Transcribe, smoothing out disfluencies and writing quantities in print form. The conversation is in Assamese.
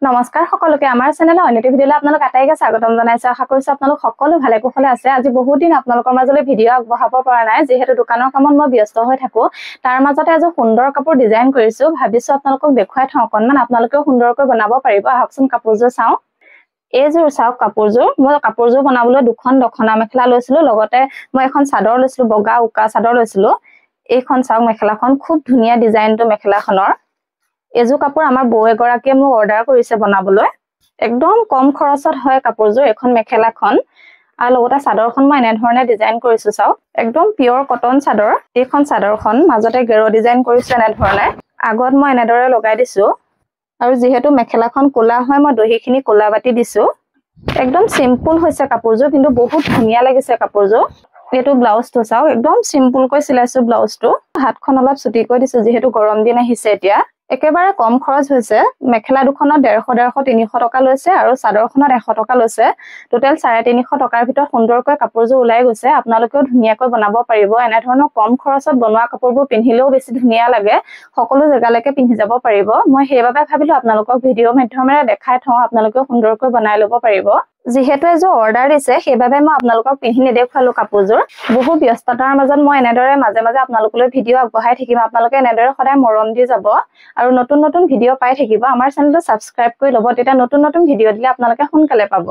নমস্কাৰ সকলোকে আমাৰ চেনেলৰ অন্যটি ভিডিঅ'লৈ আপোনালোক আটাইকে স্বাগতম জনাইছো। আশা কৰিছো আপোনালোক সকলো ভালে কুশলে আছে। আজি বহুত দিন আপোনালোকৰ মাজলৈ ভিডিঅ' আগবঢ়াব পৰা নাই, যিহেতু দোকানৰ কামত মই ব্যস্ত হৈ থাকো। তাৰ মাজতে আজি সুন্দৰ কাপোৰ ডিজাইন কৰিছো, ভাবিছো আপোনালোকক দেখুৱাই থওঁ অকনমান, আপোনালোকেও সুন্দৰকৈ বনাব পাৰিব। আহকচোন কাপোৰযোৰ চাওঁ। এইযোৰ চাওক কাপোৰযোৰ, মই কাপোৰযোৰ বনাবলৈ দুখন দখনা মেখেলা লৈছিলো, লগতে মই এখন চাদৰ লৈছিলো, বগা উকা চাদৰ লৈছিলো। এইখন চাওক মেখেলাখন, খুব ধুনীয়া ডিজাইনটো মেখেলাখনৰ। এইযোৰ কাপোৰ আমাৰ বৌ এগৰাকীয়ে মোক অৰ্ডাৰ কৰিছে বনাবলৈ। একদম কম খৰচত হয় কাপোৰযোৰ, এখন মেখেলাখন। আৰু লগতে চাদৰখন মই এনেধৰণে ডিজাইন কৰিছো চাওক, একদম পিয়ৰ কটন চাদৰ। এইখন চাদৰখন মাজতে গেৰ ডিজাইন কৰিছো এনেধৰণে, আগত মই এনেদৰে লগাই দিছো। আৰু যিহেতু মেখেলাখন কোলা হয়, মই দহিখিনি কোলা বাতি দিছো। একদম চিম্পুল হৈছে কাপোৰযোৰ, কিন্তু বহুত ধুনীয়া লাগিছে কাপোৰযোৰ। এইটো ব্লাউজটো চাওক, একদম চিম্পুলকৈ চিলাইছো ব্লাউজটো। হাতখন অলপ চুটিকৈ দিছো, যিহেতু গৰম দিন আহিছে এতিয়া। একেবাৰে কম খৰচ হৈছে। মেখেলা দুখনত 150-300 টকা লৈছে আৰু চাদৰখনত 100 টকা লৈছে। টোটেল 350 টকাৰ ভিতৰত সুন্দৰকৈ কাপোৰযোৰ ওলাই গৈছে। আপোনালোকেও ধুনীয়াকৈ বনাব পাৰিব। এনেধৰণৰ কম খৰচত বনোৱা কাপোৰবোৰ পিন্ধিলেও বেছি ধুনীয়া লাগে, সকলো জেগালৈকে পিন্ধি যাব পাৰিব। মই সেইবাবে ভাবিলো আপোনালোকক ভিডিঅ' মাধ্যমেৰে দেখাই থওঁ, আপোনালোকেও সুন্দৰকৈ বনাই ল'ব পাৰিব। যিহেতু এযোৰ অৰ্ডাৰ দিছে, সেইবাবে মই আপোনালোকক পিন্ধি নেদেখুৱালো কাপোৰযোৰ। বহু ব্যস্ততাৰ মাজত মই এনেদৰে মাজে মাজে আপোনালোকলৈ ভিডিঅ' আগবঢ়াই থাকিম। আপোনালোকে এনেদৰে সদায় মৰম দি যাব আৰু নতুন নতুন ভিডিঅ' পাই থাকিব। আমাৰ চেনেলটো ছাবস্ক্ৰাইব কৰি ল'ব, তেতিয়া নতুন নতুন ভিডিঅ' দিলে আপোনালোকে সোনকালে পাব।